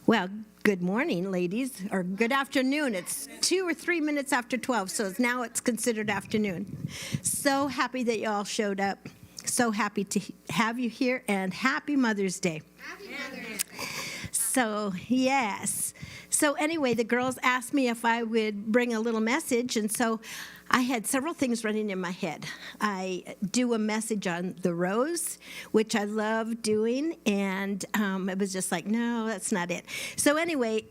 Well, good morning, ladies, or good afternoon. It's 2 or 3 minutes after 12, so now it's considered afternoon. So happy that you all showed up. So happy to have you here, and happy Mother's Day. Happy Mother's Day. So, yes. So anyway, the girls asked me if I would bring a little message, and so I had several things running in my head. I do a message on the rose, which I love doing, and it was just like, no, that's not it. So anyway,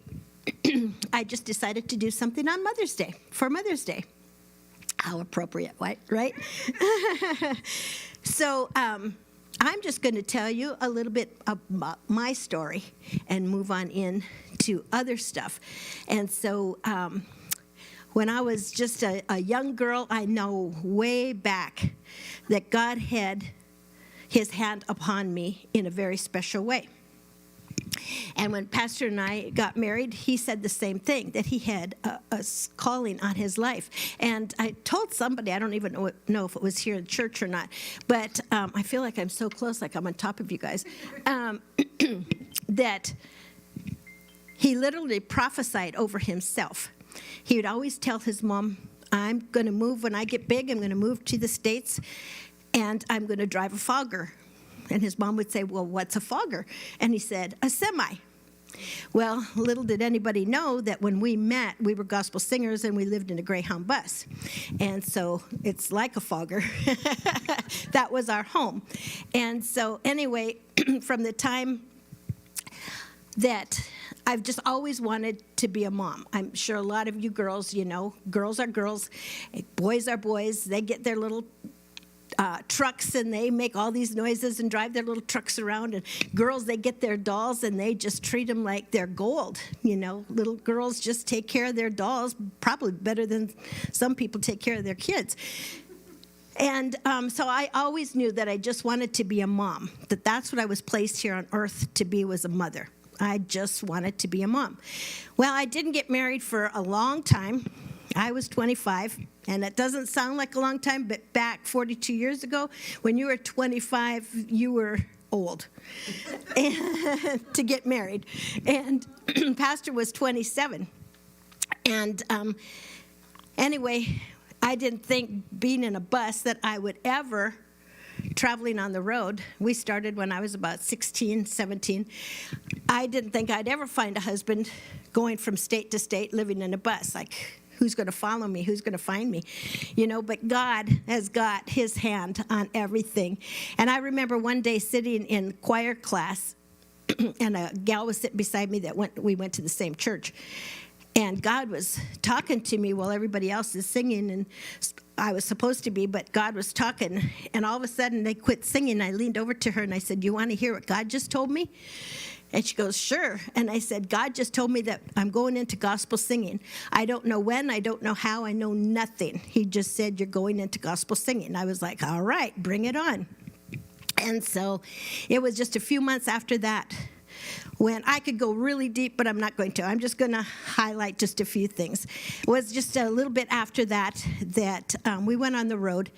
I just decided to do something on Mother's Day, for Mother's Day. How appropriate, right? So I'm just going to tell you a little bit about my story and move on in to other stuff. And so when I was just a young girl, I know way back that God had his hand upon me in a very special way. And when Pastor and I got married, he said the same thing, that he had a calling on his life. And I told somebody, I don't even know if it was here in church or not, but I feel like I'm so close, like I'm on top of you guys, that he literally prophesied over himself. He would always tell his mom, I'm going to move when I get big, I'm going to move to the States, and I'm going to drive a fogger. And his mom would say, well, what's a fogger? And he said, a semi. Well, little did anybody know that when we met, we were gospel singers and we lived in a Greyhound bus. And so it's like a fogger. That was our home. And so anyway, from the time that I've just always wanted to be a mom. I'm sure a lot of you girls, you know, girls are girls, boys are boys. They get their little trucks and they make all these noises and drive their little trucks around, and girls, they get their dolls and they just treat them like they're gold. You know, little girls just take care of their dolls probably better than some people take care of their kids. And so I always knew that I just wanted to be a mom, that that's what I was placed here on earth to be, was a mother. I just wanted to be a mom. Well, I didn't get married for a long time. I was 25, and it doesn't sound like a long time, but back 42 years ago, when you were 25, you were old to get married. And Pastor was 27. And anyway, I didn't think being in a bus that I would ever traveling on the road. We started when I was about 16, 17. I didn't think I'd ever find a husband going from state to state living in a bus. Like, who's going to follow me? Who's going to find me? You know, but God has got his hand on everything. And I remember one day sitting in choir class, and a gal was sitting beside me that we went to the same church. And God was talking to me while everybody else is singing, and I was supposed to be, but God was talking. And all of a sudden, they quit singing. I leaned over to her, and I said, you want to hear what God just told me? And she goes, sure. And I said, God just told me that I'm going into gospel singing. I don't know when, I don't know how, I know nothing. He just said, you're going into gospel singing. I was like, all right, bring it on. And so it was just a few months after that when I could go really deep, but I'm not going to. I'm just going to highlight just a few things. It was just a little bit after that we went on the road.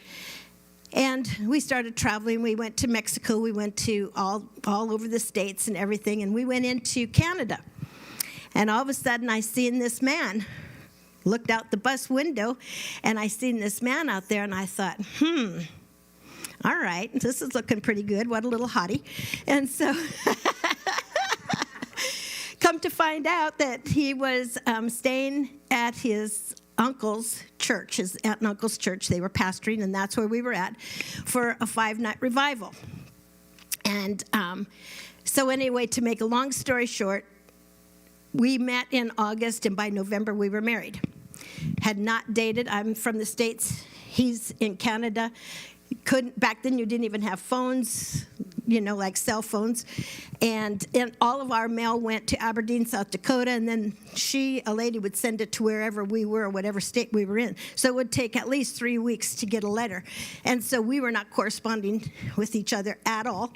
And we started traveling. We went to Mexico. We went to all over the States and everything. And we went into Canada. And all of a sudden, I seen this man. Looked out the bus window, and I seen this man out there. And I thought, all right, this is looking pretty good. What a little hottie. And so come to find out that he was staying at his uncle's church, his aunt and uncle's church. They were pastoring, and that's where we were at for a 5-night revival. And so anyway, to make a long story short, we met in August, and by November we were married. Had not dated. I'm from the States. He's in Canada. Back then you didn't even have phones, you know, like cell phones. And all of our mail went to Aberdeen, South Dakota, and then a lady would send it to wherever we were, whatever state we were in. So it would take at least 3 weeks to get a letter. And so we were not corresponding with each other at all.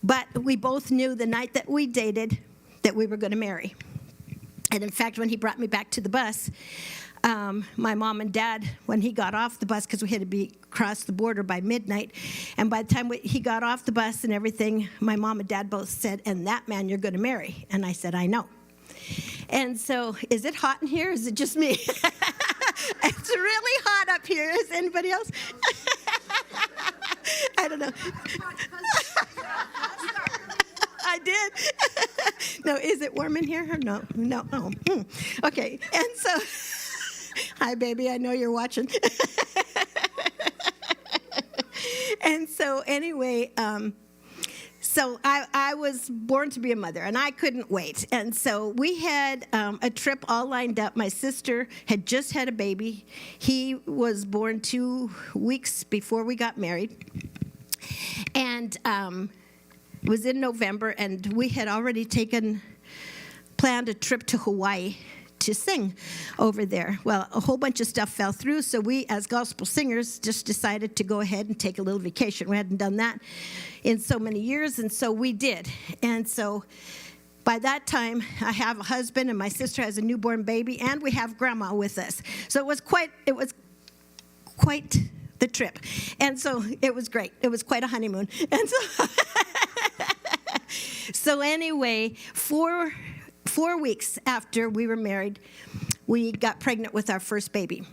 But we both knew the night that we dated that we were going to marry. And in fact, when he brought me back to the bus, my mom and dad, when he got off the bus, because we had to be across the border by midnight, and by the time he got off the bus and everything, my mom and dad both said, and that man you're going to marry. And I said, I know. And so, is it hot in here? Is it just me? It's really hot up here. Is anybody else? I don't know. I did. No, is it warm in here? Or no. Oh. Okay. And so, hi, baby. I know you're watching. And so, anyway, so I was born to be a mother, and I couldn't wait. And so we had a trip all lined up. My sister had just had a baby. He was born 2 weeks before we got married. And it was in November, and we had already planned a trip to Hawaii to sing over there. Well, a whole bunch of stuff fell through, so we, as gospel singers, just decided to go ahead and take a little vacation. We hadn't done that in so many years, and so we did. And so by that time, I have a husband, and my sister has a newborn baby, and we have grandma with us. So it was quite the trip. And so it was great. It was quite a honeymoon. And so anyway, 4 weeks after we were married, we got pregnant with our first baby.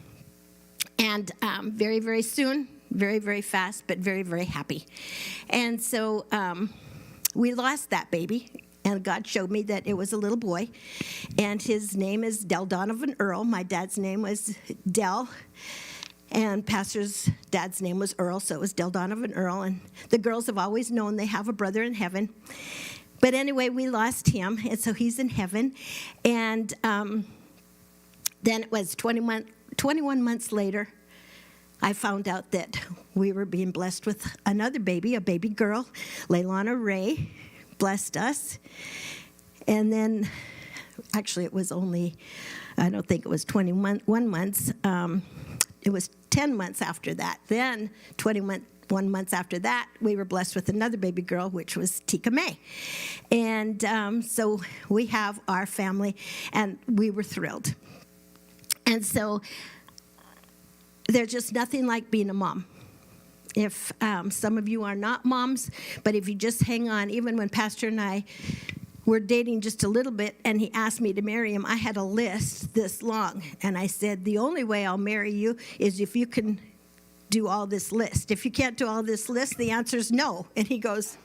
And very, very soon, very, very fast, but very, very happy. And so we lost that baby, and God showed me that it was a little boy, and his name is Del Donovan Earl. My dad's name was Del, and Pastor's dad's name was Earl, so it was Del Donovan Earl. And the girls have always known they have a brother in heaven. But anyway, we lost him, and so he's in heaven. And then it was 21 months later, I found out that we were being blessed with another baby, a baby girl. Leilana Ray blessed us. And then, actually, it was only, I don't think it was 21 months. It was 10 months after that. Then 21 months after that, we were blessed with another baby girl, which was Tika May. And so we have our family, and we were thrilled. And so there's just nothing like being a mom. If some of you are not moms, but if you just hang on, even when Pastor and I were dating just a little bit, and he asked me to marry him, I had a list this long. And I said, the only way I'll marry you is if you can do all this list. If you can't do all this list, the answer is no. And he goes,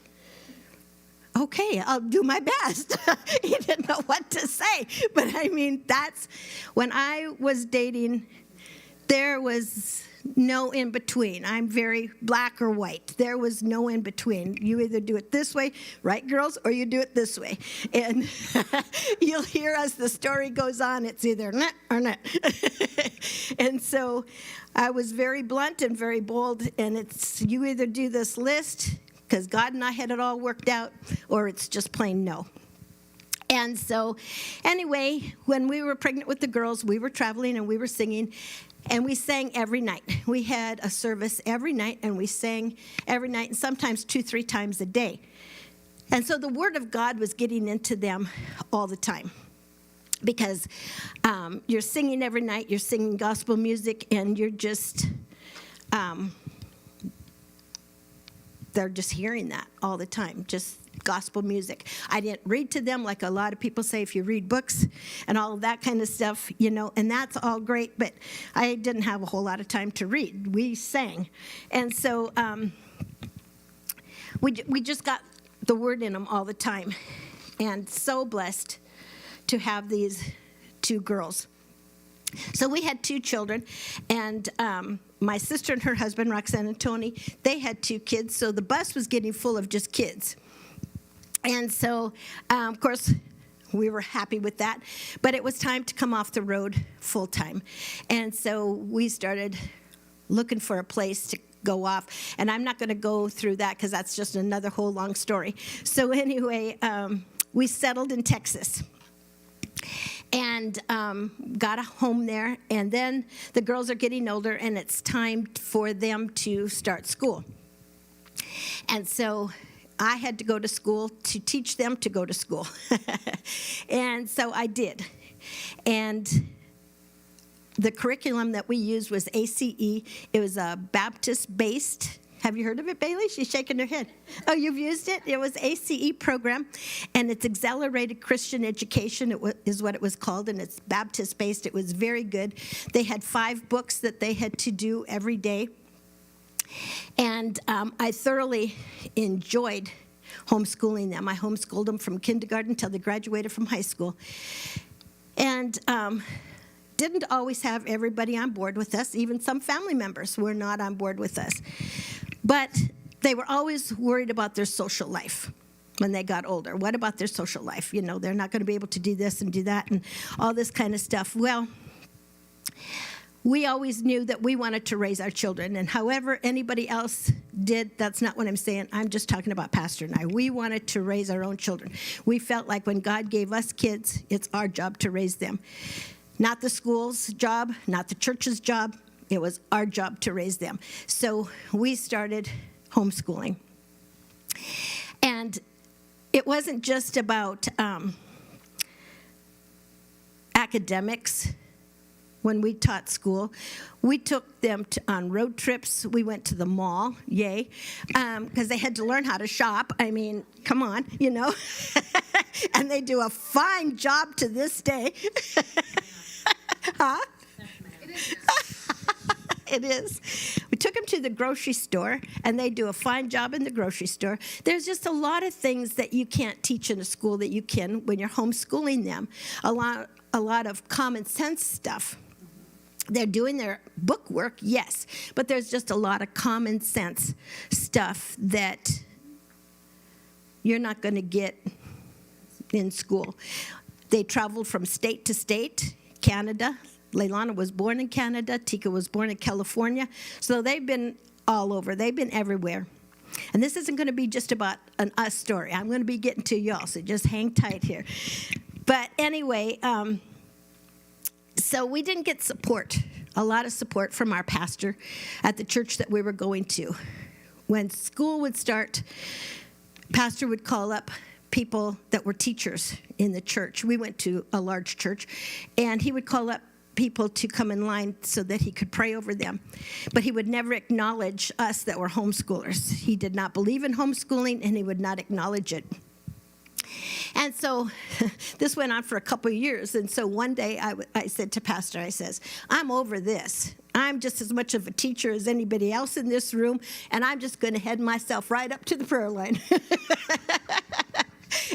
okay, I'll do my best. He didn't know what to say. But I mean, that's when I was dating, there was no in between. I'm very black or white. There was no in between. You either do it this way, right, girls, or you do it this way. And you'll hear as the story goes on, it's either nah or nah. And so I was very blunt and very bold, and it's you either do this list, because God and I had it all worked out, or it's just plain no. And so anyway, when we were pregnant with the girls, we were traveling and we were singing, and we sang every night. We had a service every night, and we sang every night, and sometimes 2-3 times a day. And so the Word of God was getting into them all the time, because you're singing every night, you're singing gospel music, and you're just, they're just hearing that all the time, just gospel music. I didn't read to them like a lot of people say if you read books and all of that kind of stuff, you know, and that's all great, but I didn't have a whole lot of time to read. We sang. And so we just got the Word in them all the time, and so blessed to have these 2 girls. So we had 2 children, and my sister and her husband, Roxanne and Tony, they had 2 kids, so the bus was getting full of just kids. And so, of course, we were happy with that, but it was time to come off the road full time. And so we started looking for a place to go off, and I'm not going to go through that because that's just another whole long story. So anyway, we settled in Texas and got a home there, and then the girls are getting older, and it's time for them to start school. And so I had to go to school to teach them to go to school. And so I did. And the curriculum that we used was ACE. It was a Baptist-based Have you heard of it, Bailey? She's shaking her head. Oh, you've used it? It was ACE program, and it's Accelerated Christian Education is what it was called, and it's Baptist-based. It was very good. They had 5 books that they had to do every day, and I thoroughly enjoyed homeschooling them. I homeschooled them from kindergarten till they graduated from high school, and didn't always have everybody on board with us. Even some family members were not on board with us. But they were always worried about their social life when they got older. What about their social life? You know, they're not going to be able to do this and do that and all this kind of stuff. Well, we always knew that we wanted to raise our children. And however anybody else did, that's not what I'm saying. I'm just talking about Pastor and I. We wanted to raise our own children. We felt like when God gave us kids, it's our job to raise them. Not the school's job, not the church's job. It was our job to raise them. So we started homeschooling. And it wasn't just about academics when we taught school. We took them on road trips. We went to the mall, yay, because they had to learn how to shop. I mean, come on, you know. And they do a fine job to this day. Huh? It is. We took them to the grocery store, and they do a fine job in the grocery store. There's just a lot of things that you can't teach in a school that you can when you're homeschooling them. A lot of common sense stuff. They're doing their book work, yes, but there's just a lot of common sense stuff that you're not going to get in school. They traveled from state to state, Canada. Leilana was born in Canada. Tika was born in California. So they've been all over. They've been everywhere. And this isn't going to be just about an us story. I'm going to be getting to y'all, so just hang tight here. But anyway, so we didn't get a lot of support from our pastor at the church that we were going to. When school would start, pastor would call up people that were teachers in the church. We went to a large church, and he would call up people to come in line so that he could pray over them. But he would never acknowledge us that were homeschoolers. He did not believe in homeschooling, and he would not acknowledge it. And so this went on for a couple of years. And so one day I said to Pastor, I says, I'm over this. I'm just as much of a teacher as anybody else in this room, and I'm just going to head myself right up to the prayer line.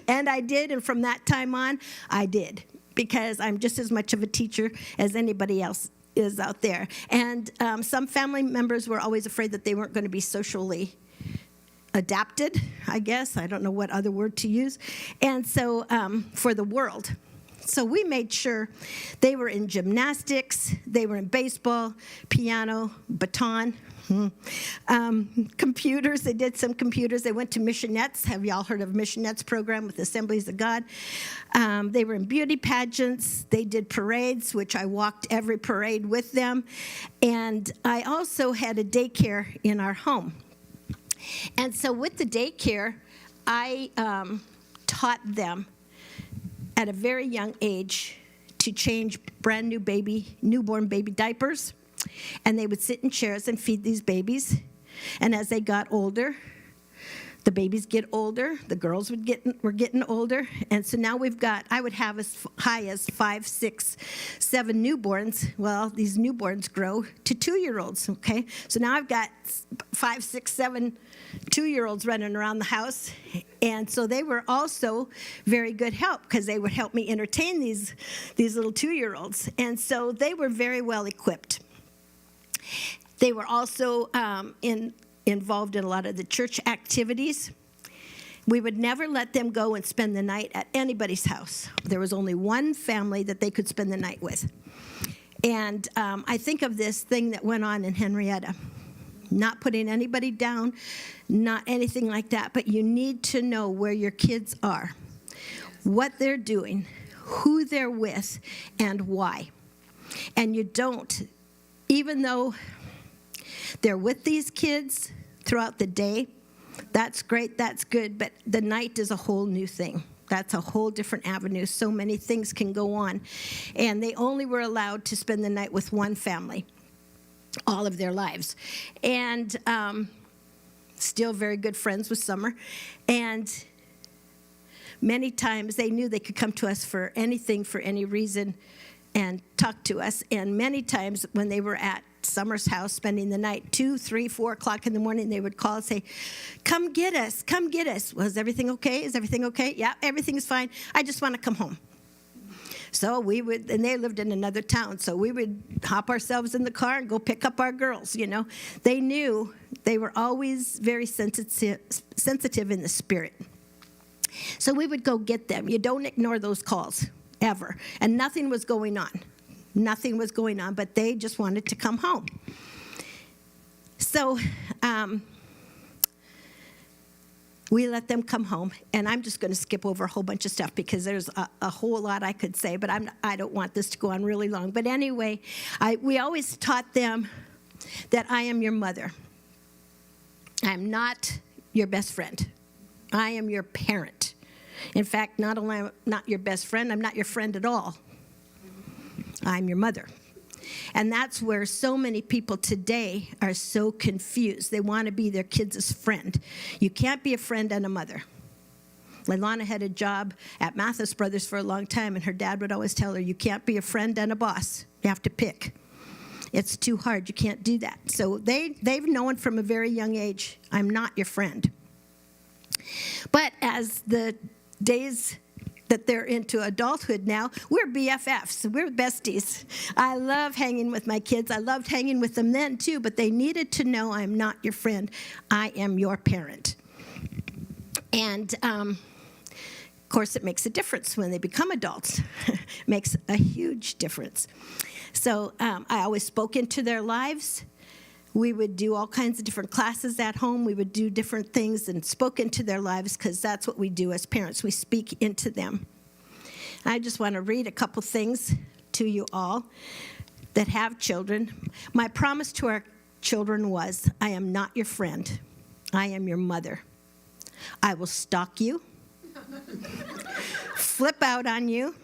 And I did, and from that time on, I did, because I'm just as much of a teacher as anybody else is out there. And some family members were always afraid that they weren't going to be socially adapted, I guess. I don't know what other word to use. And so for the world. So we made sure they were in gymnastics, they were in baseball, piano, baton, computers. They did some computers. They went to missionettes. Have y'all heard of missionettes program with Assemblies of God? They were in beauty pageants. They did parades, which I walked every parade with them. And I also had a daycare in our home. And so with the daycare, I taught them at a very young age to change brand new newborn baby diapers. And they would sit in chairs and feed these babies. And as they got older, the babies get older, the girls were getting older. And so now I would have as high as 5, 6, 7 newborns. Well, these newborns grow to 2-year-olds, okay? So now I've got 5, 6, 7 2-year-olds running around the house. And so they were also very good help, because they would help me entertain these little 2-year-olds. And so they were very well equipped. They were also involved in a lot of the church activities. We would never let them go and spend the night at anybody's house. There was only one family that they could spend the night with. And I think of this thing that went on in Henrietta. Not putting anybody down, not anything like that, but you need to know where your kids are, what they're doing, who they're with, and why. And you don't, even though they're with these kids throughout the day, that's great, that's good, but the night is a whole new thing. That's a whole different avenue. So many things can go on. And they only were allowed to spend the night with one family all of their lives. And still very good friends with Summer. And many times they knew they could come to us for anything, for any reason, and talk to us. And many times when they were at Summer's house spending the night, 2, 3, 4 o'clock in the morning, they would call and say, come get us, come get us. Was everything okay? Is everything okay? Yeah, everything's fine. I just want to come home. So we would, and they lived in another town, so we would hop ourselves in the car and go pick up our girls, you know. They knew they were always very sensitive in the spirit. So we would go get them. You don't ignore those calls, ever. And nothing was going on. Nothing was going on, but they just wanted to come home. So we let them come home, and I'm just going to skip over a whole bunch of stuff because there's a whole lot I could say, but I don't want this to go on really long. But anyway, we always taught them that I am your mother. I'm not your best friend. I am your parent. In fact, not only am I not your best friend, I'm not your friend at all. I'm your mother. And that's where so many people today are so confused. They want to be their kids' friend. You can't be a friend and a mother. Leilana had a job at Mathis Brothers for a long time, and her dad would always tell her, you can't be a friend and a boss. You have to pick. It's too hard. You can't do that. So they've known from a very young age, I'm not your friend. But as the days that they're into adulthood now, we're BFFs, we're besties. I love hanging with my kids. I loved hanging with them then too, but they needed to know I'm not your friend. I am your parent. And of course, it makes a difference when they become adults. Makes a huge difference. So I always spoke into their lives. We would do all kinds of different classes at home. We would do different things and spoke into their lives because that's what we do as parents. We speak into them. I just want to read a couple things to you all that have children. My promise to our children was, I am not your friend. I am your mother. I will stalk you, flip out on you,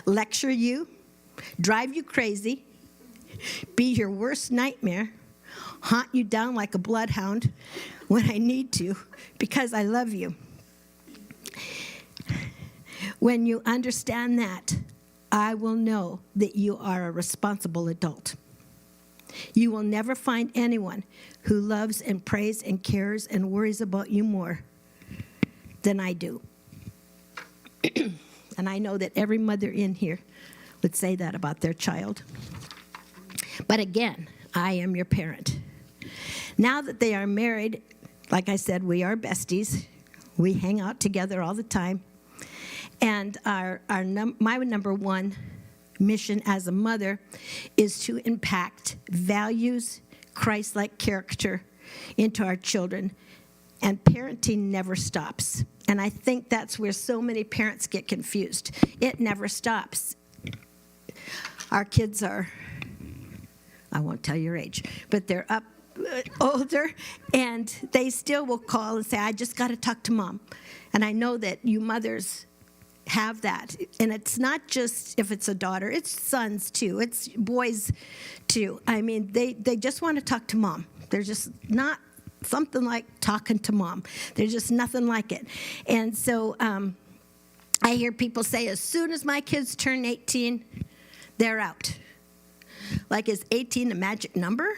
lecture you, drive you crazy, be your worst nightmare, haunt you down like a bloodhound when I need to, because I love you. When you understand that, I will know that you are a responsible adult. You will never find anyone who loves and prays and cares and worries about you more than I do. And I know that every mother in here would say that about their child. But again, I am your parent. Now that they are married, like I said, we are besties. We hang out together all the time. And my number one mission as a mother is to impact values, Christ-like character into our children. And parenting never stops. And I think that's where so many parents get confused. It never stops. Our kids are, I won't tell your age, but they're up older, and they still will call and say, I just got to talk to Mom. And I know that you mothers have that. And it's not just if it's a daughter, it's sons too, it's boys too. I mean, they just want to talk to Mom. They're just not something like talking to Mom. There's just nothing like it. And so I hear people say, as soon as my kids turn 18, they're out. Like, is 18 a magic number?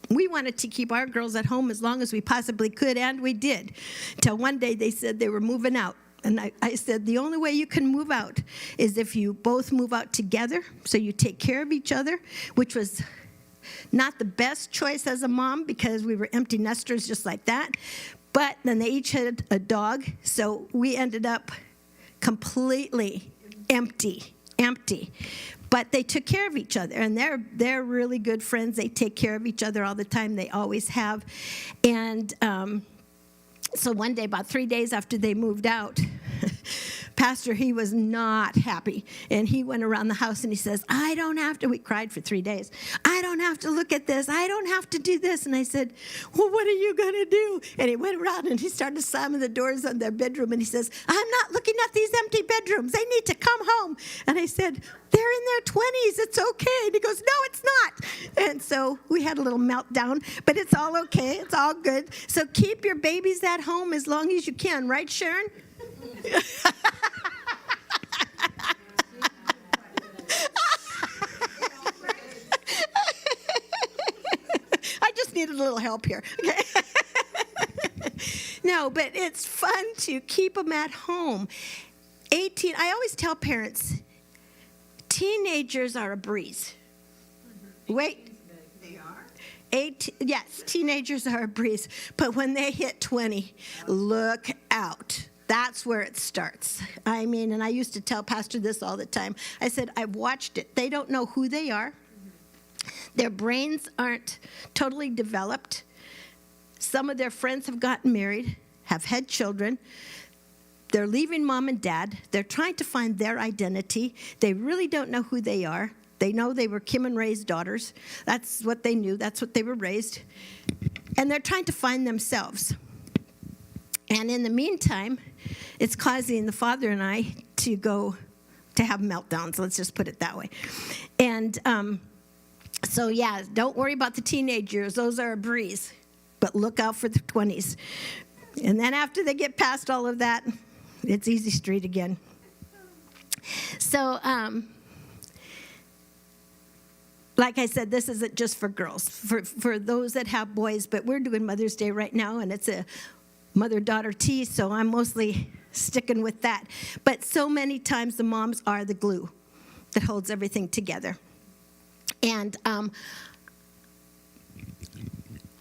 We wanted to keep our girls at home as long as we possibly could, and we did. Until one day they said they were moving out. And I said, the only way you can move out is if you both move out together, so you take care of each other, which was not the best choice as a mom because we were empty nesters just like that. But then they each had a dog, so we ended up completely empty. But they took care of each other, and they're really good friends. They take care of each other all the time. They always have. And so one day, about 3 days after they moved out, Pastor, he was not happy. And he went around the house and he says, I don't have to, we cried for 3 days. I don't have to look at this. I don't have to do this. And I said, well, what are you going to do? And he went around and he started slamming the doors on their bedroom. And he says, I'm not looking at these empty bedrooms. They need to come home. And I said, they're in their 20s. It's okay. And he goes, no, it's not. And so we had a little meltdown, but it's all okay. It's all good. So keep your babies at home as long as you can. Right, Sharon? I just needed a little help here. Okay. No, but it's fun to keep them at home. I always tell parents, teenagers are a breeze. Wait. They are? Yes, teenagers are a breeze. But when they hit 20, look out. That's where it starts. I mean, and I used to tell Pastor this all the time. I said, I've watched it. They don't know who they are. Their brains aren't totally developed. Some of their friends have gotten married, have had children. They're leaving mom and dad. They're trying to find their identity. They really don't know who they are. They know they were Kim and Ray's daughters. That's what they knew. That's what they were raised. And they're trying to find themselves. And in the meantime, it's causing the father and I to have meltdowns. Let's just put it that way. And so, yeah, don't worry about the teenage years. Those are a breeze. But look out for the 20s. And then after they get past all of that, it's easy street again. So, like I said, this isn't just for girls, for those that have boys, but we're doing Mother's Day right now, and it's a mother-daughter tea, so I'm mostly sticking with that. But so many times the moms are the glue that holds everything together. And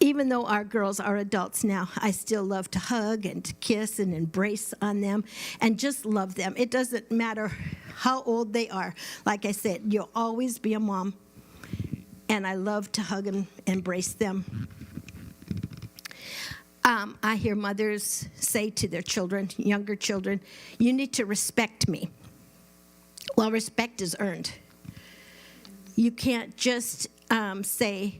even though our girls are adults now, I still love to hug and to kiss and embrace on them and just love them. It doesn't matter how old they are. Like I said, you'll always be a mom. And I love to hug and embrace them. I hear mothers say to their children, younger children, you need to respect me. Well, respect is earned. You can't just say,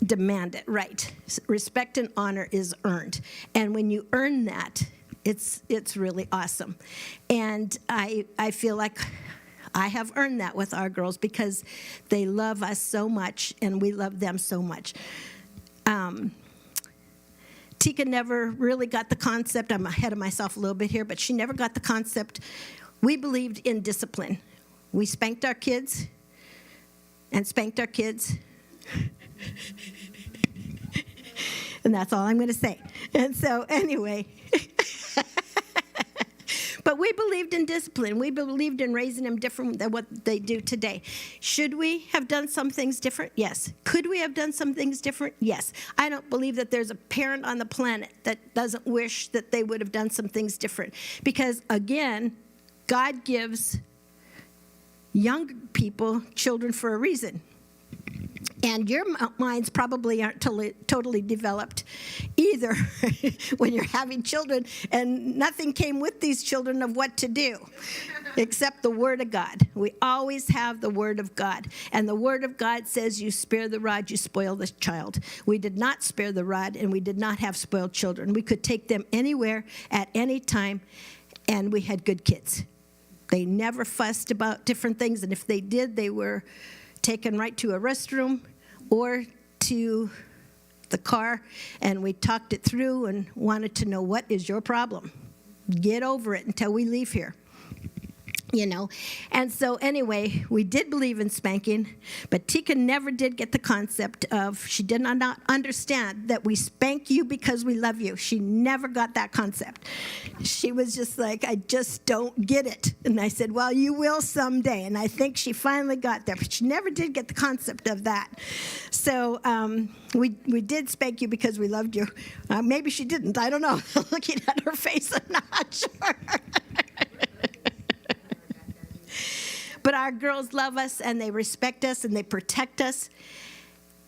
demand it, right? Respect and honor is earned. And when you earn that, it's really awesome. And I feel like I have earned that with our girls because they love us so much and we love them so much. Tika never really got the concept. I'm ahead of myself a little bit here, but she never got the concept. We believed in discipline. We spanked our kids and spanked our kids. And that's all I'm going to say. And so anyway, but we believed in discipline. We believed in raising them different than what they do today. Should we have done some things different? Yes. Could we have done some things different? Yes. I don't believe that there's a parent on the planet that doesn't wish that they would have done some things different. Because again, God gives young people children for a reason. And your minds probably aren't totally developed either when you're having children, and nothing came with these children of what to do except the Word of God. We always have the Word of God. And the Word of God says, you spare the rod, you spoil the child. We did not spare the rod, and we did not have spoiled children. We could take them anywhere at any time, and we had good kids. They never fussed about different things, and if they did, they were taken right to a restroom or to the car, and we talked it through and wanted to know, what is your problem? Get over it until we leave here. You know, and so anyway, we did believe in spanking, but Tika never did get the concept of, she did not understand that we spank you because we love you. She never got that concept. She was just like, I just don't get it. And I said, well, you will someday. And I think she finally got there, but she never did get the concept of that. So we did spank you because we loved you. Maybe she didn't. I don't know. Looking at her face, I'm not sure. But our girls love us, and they respect us, and they protect us,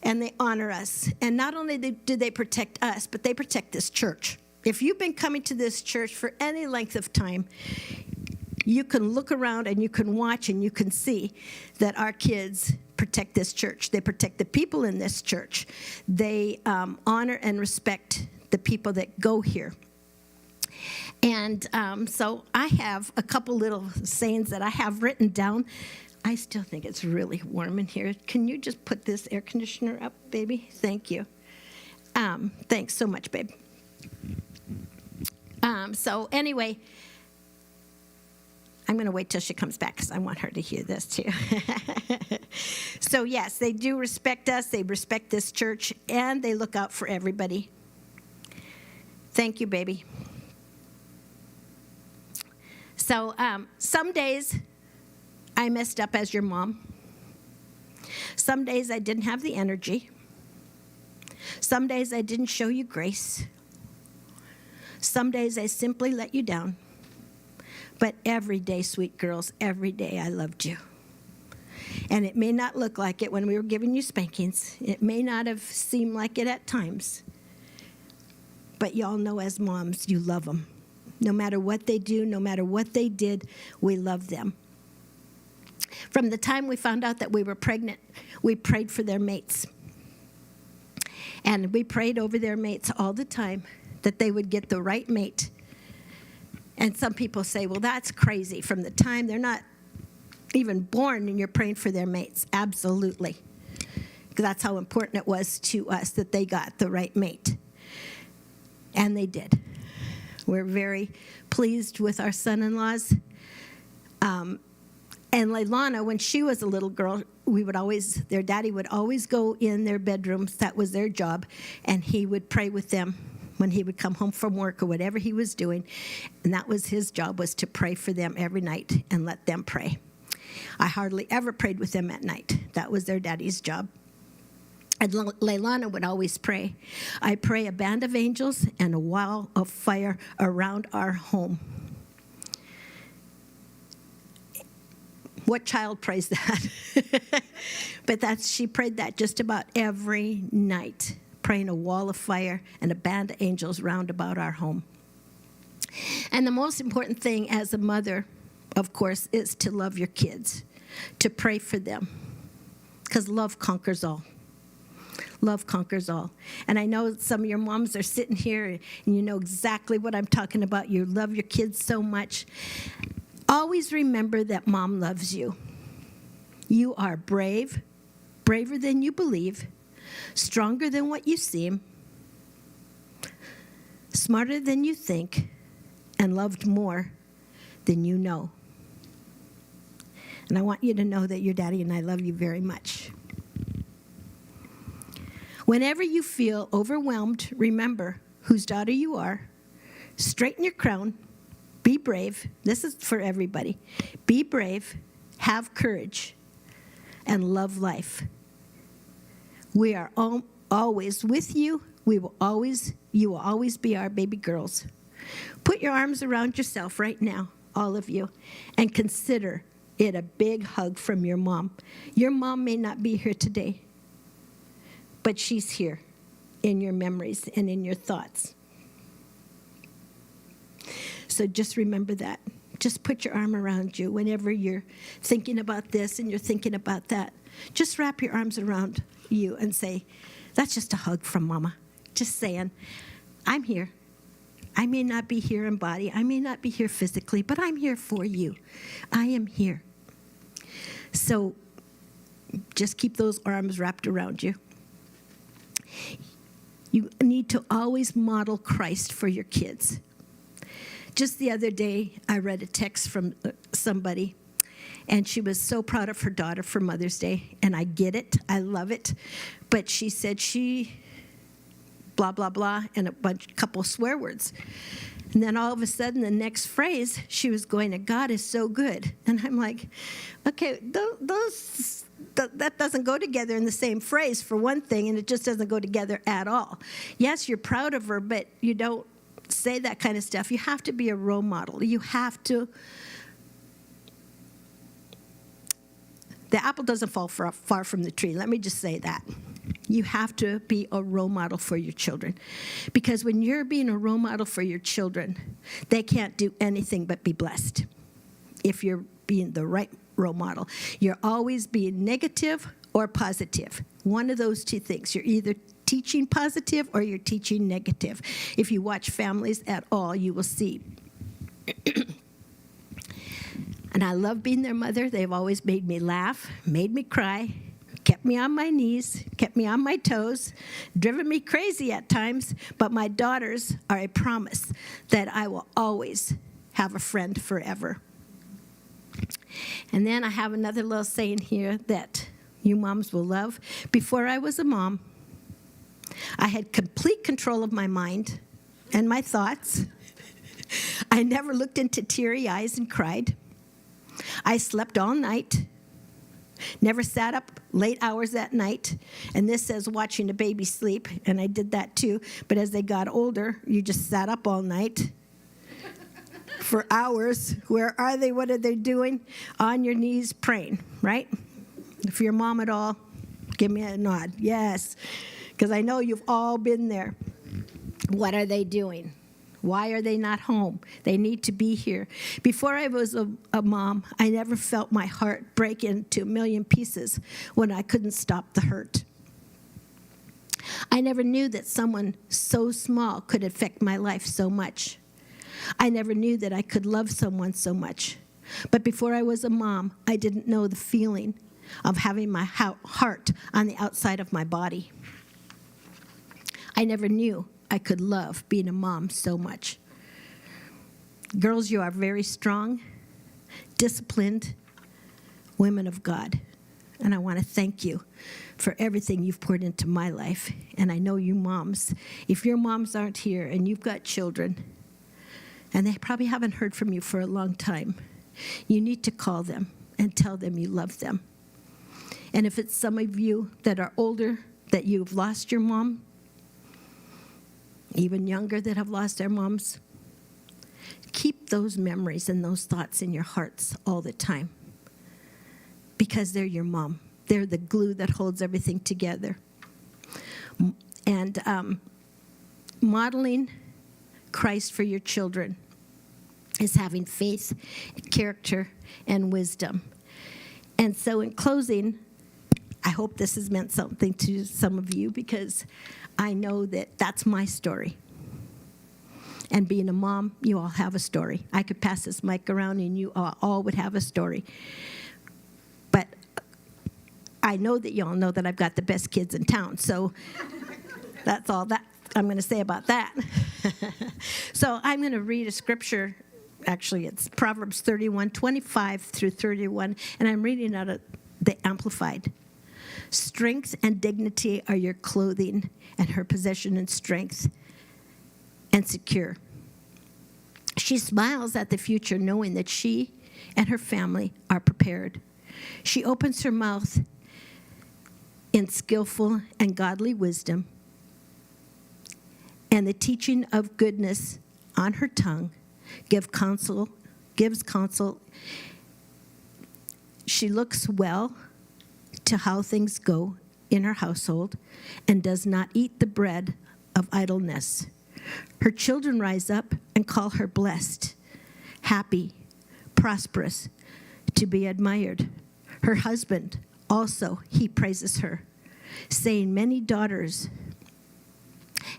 and they honor us. And not only do they protect us, but they protect this church. If you've been coming to this church for any length of time, you can look around and you can watch and you can see that our kids protect this church. They protect the people in this church. They honor and respect the people that go here. And so I have a couple little sayings that I have written down. I still think it's really warm in here. Can you just put this air conditioner up, baby? Thank you. Thanks so much, babe. So anyway, I'm going to wait till she comes back because I want her to hear this too. So yes, they do respect us. They respect this church, and they look out for everybody. Thank you, baby. So some days I messed up as your mom. Some days I didn't have the energy. Some days I didn't show you grace. Some days I simply let you down. But every day, sweet girls, every day I loved you. And it may not look like it when we were giving you spankings. It may not have seemed like it at times. But y'all know as moms, you love them. No matter what they do, no matter what they did, we love them. From the time we found out that we were pregnant, we prayed for their mates. And we prayed over their mates all the time that they would get the right mate. And some people say, well, that's crazy. From the time they're not even born and you're praying for their mates. Absolutely. Because that's how important it was to us that they got the right mate. And they did. We're very pleased with our son-in-laws. And Leilana, when she was a little girl, their daddy would always go in their bedrooms. That was their job. And he would pray with them when he would come home from work or whatever he was doing. And that was his job, was to pray for them every night and let them pray. I hardly ever prayed with them at night. That was their daddy's job. And Leilana would always pray, I pray a band of angels and a wall of fire around our home. What child prays that? But she prayed that just about every night, praying a wall of fire and a band of angels round about our home. And the most important thing as a mother, of course, is to love your kids, to pray for them, because love conquers all. Love conquers all. And I know some of your moms are sitting here and you know exactly what I'm talking about. You love your kids so much. Always remember that mom loves you. You are brave, braver than you believe, stronger than what you seem, smarter than you think, and loved more than you know. And I want you to know that your daddy and I love you very much. Whenever you feel overwhelmed, remember whose daughter you are. Straighten your crown. Be brave. This is for everybody. Be brave. Have courage. And love life. We are always with you. You will always be our baby girls. Put your arms around yourself right now, all of you, and consider it a big hug from your mom. Your mom may not be here today, but she's here in your memories and in your thoughts. So just remember that. Just put your arm around you whenever you're thinking about this and you're thinking about that. Just wrap your arms around you and say, that's just a hug from Mama. Just saying, I'm here. I may not be here in body. I may not be here physically, but I'm here for you. I am here. So just keep those arms wrapped around you. You need to always model Christ for your kids. Just the other day, I read a text from somebody, and she was so proud of her daughter for Mother's Day, and I get it. I love it. But she said she blah, blah, blah, and couple swear words. And then all of a sudden, the next phrase, she was going, God is so good. And I'm like, okay, that doesn't go together in the same phrase, for one thing, and it just doesn't go together at all. Yes, you're proud of her, but you don't say that kind of stuff. You have to be a role model. You have to. The apple doesn't fall far from the tree. Let me just say that. You have to be a role model for your children. Because when you're being a role model for your children, they can't do anything but be blessed if you're being the right role model. You're always being negative or positive. One of those two things. You're either teaching positive or you're teaching negative. If you watch families at all, you will see. And I love being their mother. They've always made me laugh, made me cry, kept me on my knees, kept me on my toes, driven me crazy at times, but my daughters are a promise that I will always have a friend forever. And then I have another little saying here that you moms will love. Before I was a mom, I had complete control of my mind and my thoughts. I never looked into teary eyes and cried. I slept all night. Never sat up late hours at night. And this says watching a baby sleep, and I did that too. But as they got older, you just sat up all night for hours. Where are they? What are they doing? On your knees praying, right? If you're a mom at all, give me a nod. Yes, because I know you've all been there. What are they doing? Why are they not home? They need to be here. Before I was a mom, I never felt my heart break into a million pieces when I couldn't stop the hurt. I never knew that someone so small could affect my life so much. I never knew that I could love someone so much. But before I was a mom, I didn't know the feeling of having my heart on the outside of my body. I never knew I could love being a mom so much. Girls, you are very strong, disciplined women of God. And I want to thank you for everything you've poured into my life. And I know you moms, if your moms aren't here and you've got children, and they probably haven't heard from you for a long time, you need to call them and tell them you love them. And if it's some of you that are older, that you've lost your mom, even younger that have lost their moms, keep those memories and those thoughts in your hearts all the time, because they're your mom. They're the glue that holds everything together. And modeling Christ for your children is having faith, character, and wisdom. And so in closing, I hope this has meant something to some of you, because I know that that's my story. And being a mom, you all have a story. I could pass this mic around and you all would have a story. But I know that you all know that I've got the best kids in town. So that's all that I'm going to say about that. So I'm going to read a scripture. Actually, it's Proverbs 31:25 through 31. And I'm reading out of the Amplified. Strength and dignity are your clothing, and her possession and strength and secure. She smiles at the future, knowing that she and her family are prepared. She opens her mouth in skillful and godly wisdom, and the teaching of goodness on her tongue gives counsel. She looks well to how things go in her household, and does not eat the bread of idleness. Her children rise up and call her blessed, happy, prosperous, to be admired. Her husband also, he praises her, saying, many daughters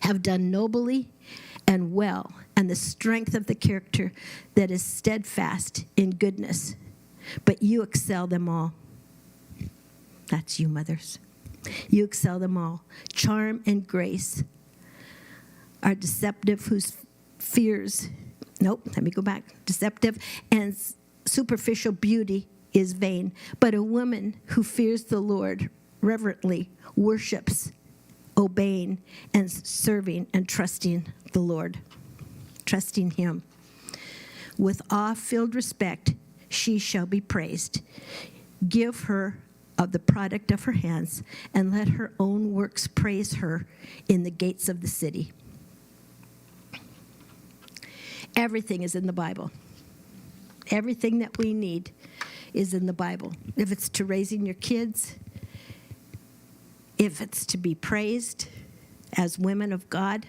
have done nobly and well, and the strength of the character that is steadfast in goodness. But you excel them all. That's you, mothers. You excel them all. Charm and grace are deceptive, deceptive and superficial beauty is vain. But a woman who fears the Lord reverently worships, obeying and serving and trusting the Lord, trusting him. With awe-filled respect, she shall be praised. Give her of the product of her hands, and let her own works praise her in the gates of the city. Everything is in the Bible. Everything that we need is in the Bible. If it's to raising your kids, if it's to be praised as women of God,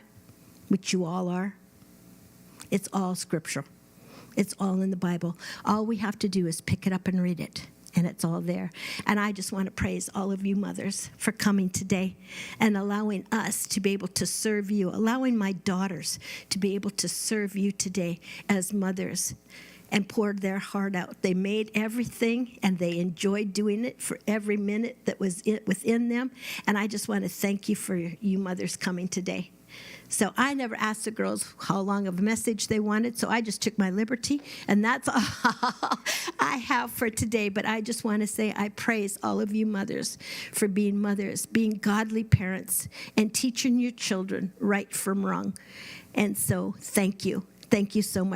which you all are, it's all scriptural. It's all in the Bible. All we have to do is pick it up and read it, and it's all there. And I just want to praise all of you mothers for coming today and allowing us to be able to serve you, allowing my daughters to be able to serve you today as mothers and poured their heart out. They made everything, and they enjoyed doing it for every minute that was within them. And I just want to thank you for you mothers coming today. So I never asked the girls how long of a message they wanted, so I just took my liberty, and that's all I have for today. But I just want to say I praise all of you mothers for being mothers, being godly parents, and teaching your children right from wrong. And so thank you. Thank you so much.